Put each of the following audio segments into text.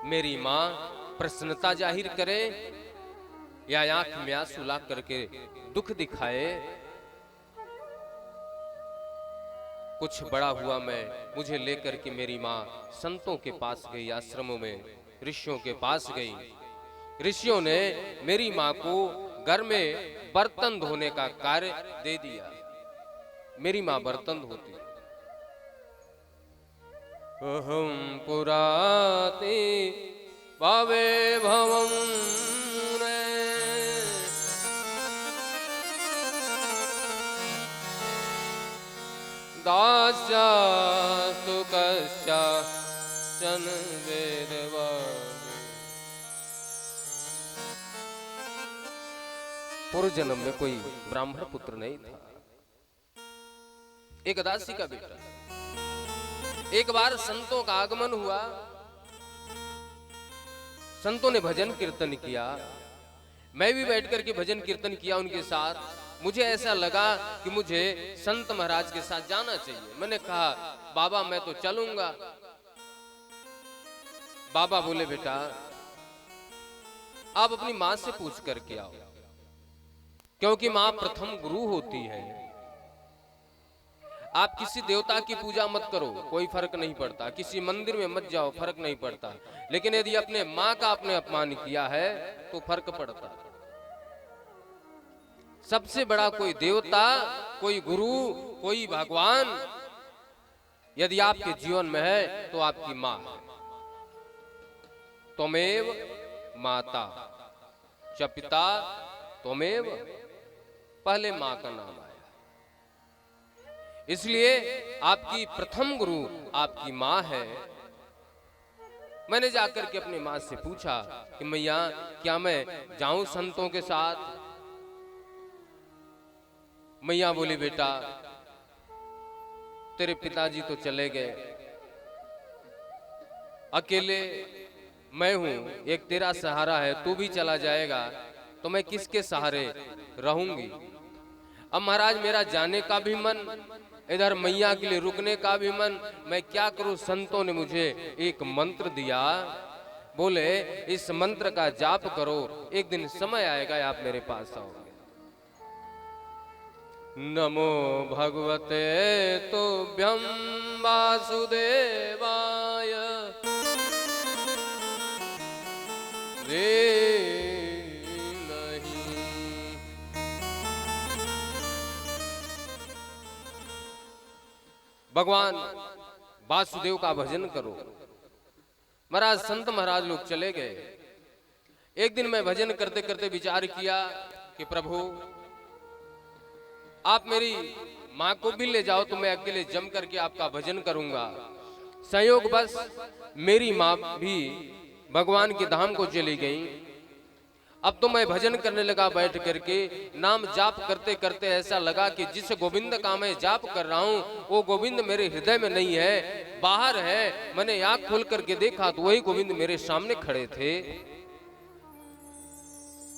मेरी माँ प्रसन्नता जाहिर करे या आंख में आंसू ला करके दुख दिखाए। कुछ बड़ा हुआ मैं, मुझे लेकर के मेरी माँ संतों के पास गई, आश्रमों में ऋषियों के पास गई। ऋषियों ने मेरी माँ को घर में बर्तन धोने का कार्य दे दिया। मेरी माँ बर्तन धोती। अहम पुराते भावे भवम दास्या सुकस्या चन वेदवाणी। पूर्व जन्म में कोई ब्राह्मण पुत्र नहीं था, एक दासी का बेटा। एक बार संतों का आगमन हुआ, संतों ने भजन कीर्तन किया, मैं भी बैठकर के भजन कीर्तन किया उनके साथ। मुझे ऐसा लगा कि मुझे संत महाराज के साथ जाना चाहिए। मैंने कहा बाबा मैं तो चलूंगा। बाबा बोले बेटा आप अपनी मां से पूछ करके आओ, क्योंकि मां प्रथम गुरु होती है। आप किसी देवता की पूजा मत करो, कोई फर्क नहीं पड़ता, किसी मंदिर में मत जाओ, फर्क नहीं पड़ता, लेकिन यदि अपने मां का आपने अपमान किया है तो फर्क पड़ता। सबसे बड़ा कोई देवता, कोई गुरु, कोई भगवान यदि आपके जीवन में है तो आपकी मां है। त्वमेव माता च पिता त्वमेव, पहले मां का नाम आया। इसलिए आपकी प्रथम गुरु आपकी मां है। मैंने जाकर के अपनी मां से पूछा कि मैया क्या मैं जाऊं संतों के साथ? मैया बोली बेटा तेरे पिताजी तो चले गए, अकेले मैं हूं, एक तेरा सहारा है, तू भी चला जाएगा तो मैं किसके सहारे रहूंगी? अब महाराज मेरा जाने का भी मन, इधर मैया के लिए रुकने का भी मन, मैं क्या करूं? संतों ने मुझे एक मंत्र दिया, बोले इस मंत्र का जाप करो, एक दिन समय आएगा आप मेरे पास आओगे। नमो भगवते तुभ्यं वासुदेवाय नहीं। भगवान वासुदेव का भजन करो। महाराज संत महाराज लोग चले गए। एक दिन मैं भजन करते करते विचार किया कि प्रभु आप मेरी मां को भी ले जाओ तो मैं अकेले जम करके आपका भजन करूंगा। संयोग बस मेरी मां भी भगवान के धाम को चली गई। अब तो मैं भजन करने लगा बैठ करके, नाम जाप करते करते ऐसा लगा कि जिस गोविंद का मैं जाप कर रहा हूं वो गोविंद मेरे हृदय में नहीं है, बाहर है। मैंने आंख खोल करके देखा तो वही गोविंद मेरे सामने खड़े थे।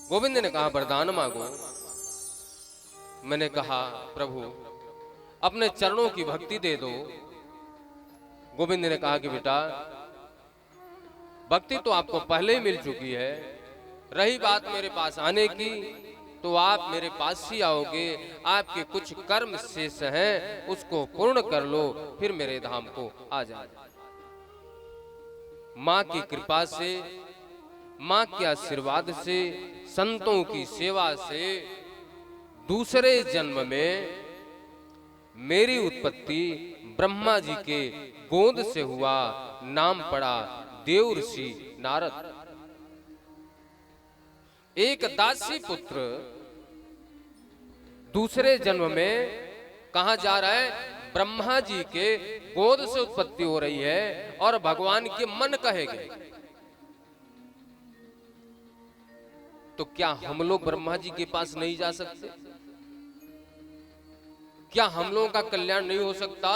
गोविंद ने कहा वरदान मांगो। मैंने कहा प्रभु अपने चरणों की भक्ति दे दो। गोविंद ने कहा कि बेटा भक्ति तो आपको पहले ही मिल चुकी है, रही बात मेरे पास आने की तो आप मेरे पास ही आओगे। आपके कुछ कर्म शेष हैं उसको पूर्ण कर लो, फिर मेरे धाम को आ जाए। मां की कृपा से, मां के आशीर्वाद से, संतों की सेवा से दूसरे जन्म में मेरी उत्पत्ति ब्रह्मा जी के गोद से हुआ, नाम पड़ा देव ऋषि नारद। एक दासी पुत्र दूसरे जन्म में कहां जा रहा है? ब्रह्मा जी के गोद से उत्पत्ति हो रही है और भगवान के मन कहे गए। तो क्या हम लोग ब्रह्मा जी के पास नहीं जा सकते? क्या हम लोगों का कल्याण नहीं हो सकता?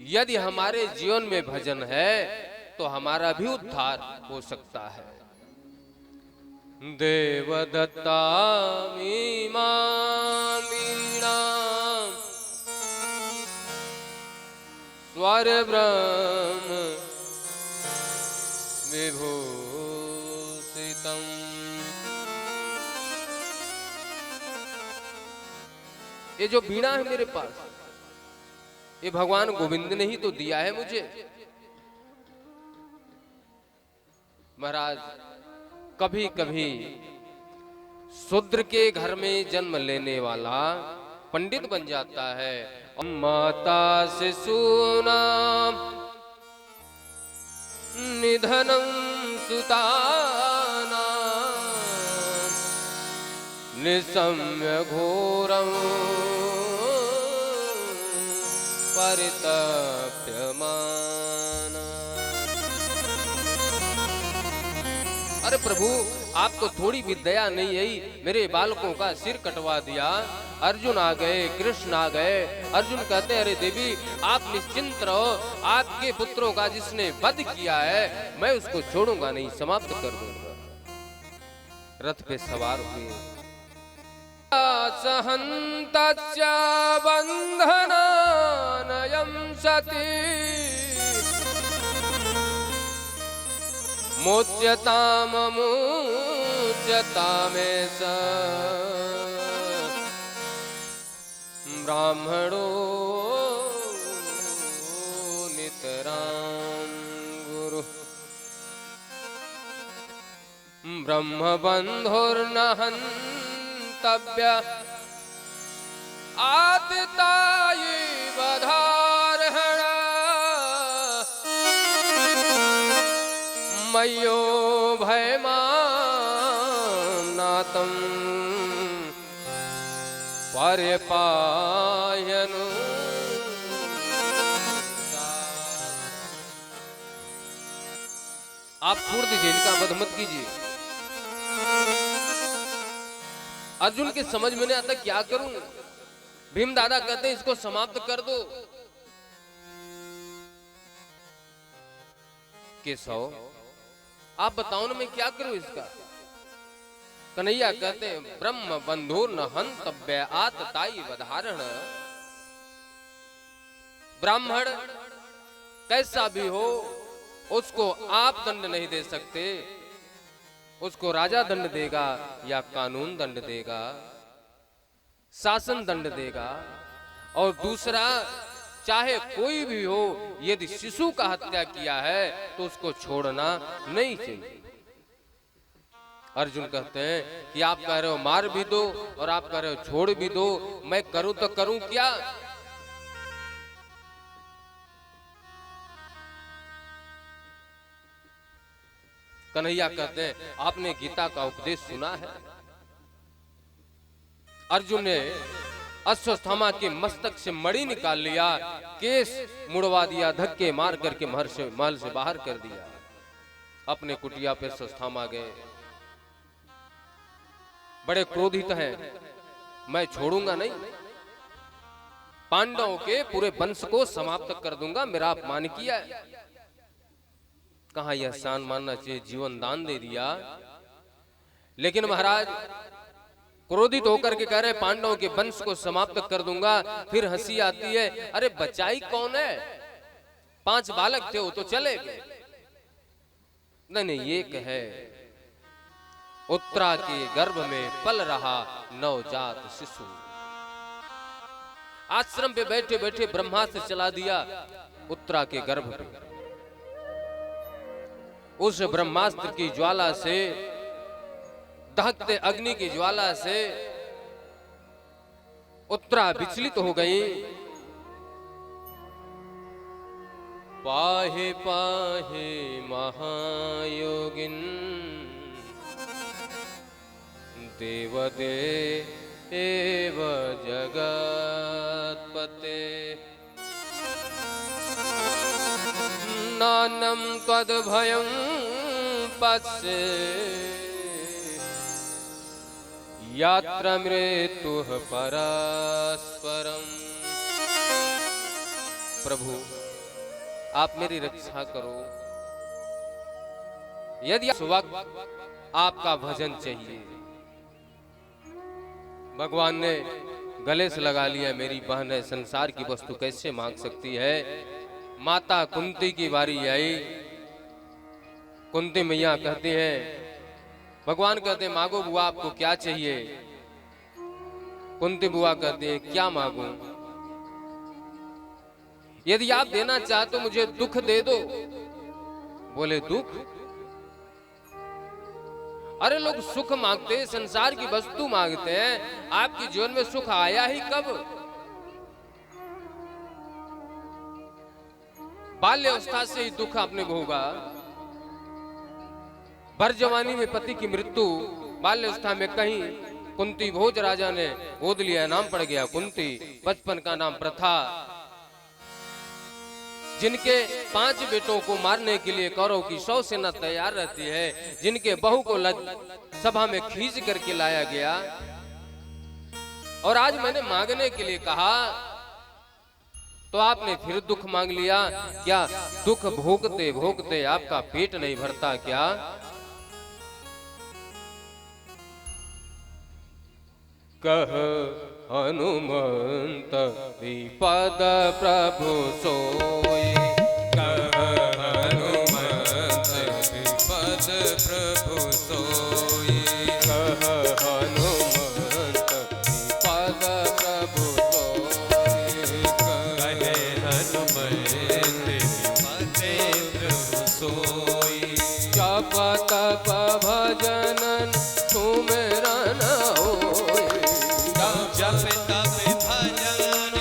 यदि हमारे जीवन में भजन है तो हमारा भी उद्धार हो सकता है। देवदत्ता मीमा मीणा स्वर ब्रह्म विभूषितम्। ये जो वीणा है मेरे पास, ये भगवान गोविंद ने ही तो दिया है मुझे। महाराज, कभी कभी शूद्र के घर में जन्म लेने वाला पंडित बन जाता है। माता शिशूनां निधनं सुतानां निशम्य घोरं परितप्यमाना। अरे प्रभु, आप तो थोड़ी भी दया नहीं आई, मेरे बालकों का सिर कटवा दिया। अर्जुन आ गए, कृष्ण आ गए। अर्जुन कहते हैं अरे देवी आप निश्चिंत रहो, आपके पुत्रों का जिसने वध किया है मैं उसको छोड़ूंगा नहीं, समाप्त कर दूंगा। रथ पे सवार हुए। सहन्तश्च बन्धनानयं सति मोच्यताममुच्यतामेष ब्राह्मणो नितरां गुरु। ब्रह्मबन्धुर्न हन्तव्य आततायि वधार्हण। मय्यो भयमानातं पर्यपायनु। आप छोड़ दीजिए, इनका वध मत कीजिए। अर्जुन के समझ में नहीं आता क्या करूं। भीम दादा कहते हैं इसको समाप्त कर दो। केशव आप बताओ ना मैं क्या करूं इसका। कन्हैया कहते हैं ब्रह्म बंधुर न हन्तव्य आततायि वधारण। ब्राह्मण कैसा भी हो उसको आप दंड नहीं दे सकते, उसको राजा दंड देगा या कानून दंड देगा, शासन दंड देगा। और दूसरा, चाहे कोई भी हो, यदि शिशु का हत्या किया है तो उसको छोड़ना नहीं चाहिए। अर्जुन कहते हैं कि आप कह रहे हो मार भी दो और आप कह रहे हो छोड़ भी दो, मैं करूं तो करूं क्या। कन्हैया कहते हैं आपने गीता का उपदेश सुना है। अर्जुन ने अश्वत्थामा के मस्तक से मणि निकाल लिया, केस मुड़वा दिया, धक्के मार करके महल से बाहर कर दिया। अपने कुटिया पे अश्वत्थामा गए, बड़े क्रोधित हैं, मैं छोड़ूंगा नहीं, पांडवों के पूरे वंश को समाप्त कर दूंगा, मेरा अपमान किया है। कहां यह एहसान मानना चाहिए, जीवन दान दे दिया। लेकिन महाराज क्रोधित होकर के कह रहे हैं पांडवों के वंश को समाप्त कर दूंगा। फिर हंसी आती है, अरे बचाई कौन है, 5 बालक थे वो तो चले गए। नहीं, एक है उत्तरा के गर्भ में पल रहा नवजात शिशु। आश्रम पे बैठे बैठे ब्रह्मास्त्र चला दिया उत्तरा के गर्भ पे। उस ब्रह्मास्त्र की ज्वाला से, दहकते अग्नि की ज्वाला से उत्तरा विचलित हो गई। पाहे पाहे महायोगिन देवदेव जगत्पते। नानं त्वद्भयं पश्ये यात्र मृत्युः परस्परम्। प्रभु आप मेरी रक्षा करो, यदि इस वक्त आपका भजन चाहिए। भगवान ने गले से लगा लिया, मेरी बहन है, संसार की वस्तु कैसे मांग सकती है। माता कुंती की बारी आई, कुंती मैया कहती हैं, भगवान कहते हैं मांगो बुआ आपको क्या चाहिए। कुंती बुआ कहती है क्या मांगू, यदि आप देना चाहते हो मुझे दुख दे दो। बोले दुख? अरे लोग सुख मांगते हैं, संसार की वस्तु मांगते हैं, आपके जीवन में सुख आया ही कब? बाल्यावस्था से ही दुख आपने भोगा, भर जवानी में पति की मृत्यु, बाल्यावस्था में कहीं कुंती भोज राजा ने गोद लिया, नाम पड़ गया कुंती, बचपन का नाम प्रथा। जिनके 5 बेटों को मारने के लिए कौरव की 100 सेना तैयार रहती है, जिनके बहू को सभा में खींच करके लाया गया, और आज मैंने मांगने के लिए कहा तो आपने फिर दुख मांग लिया। क्या दुख भोगते भोगते आपका पेट नहीं भरता क्या? कह हनुमंत विपद प्रभु सोई, कह हनुमंत विपद प्रभु सोई, कह हनुमंत विपद प्रभु सोई, कहे हनुमंत विपद प्रभु सोई। जप तप भजनन सुमिरन होय, जप तप भजन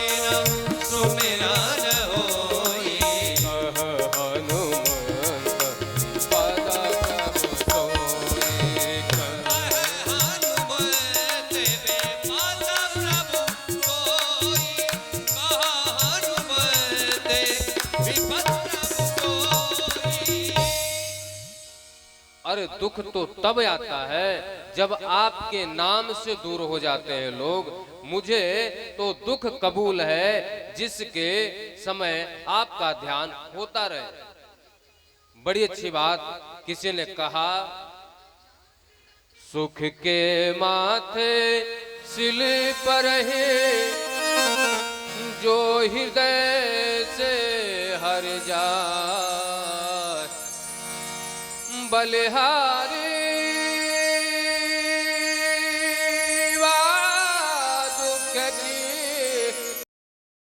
सुमिरन होई, कह हनुमंत विपद प्रभु सोई, कह हनुमंत विपद प्रभु सोई, कह हनुमंत विपद प्रभु सोई। अरे दुख तो तब आता है जब आपके नाम से दूर हो जाते हैं लोग। मुझे तो दुख कबूल है जिसके समय आपका ध्यान होता रहे। बड़ी अच्छी बात किसी ने कहा, सुख के माथे सिल पर है जो हृदय से हर जाए, बलिहारी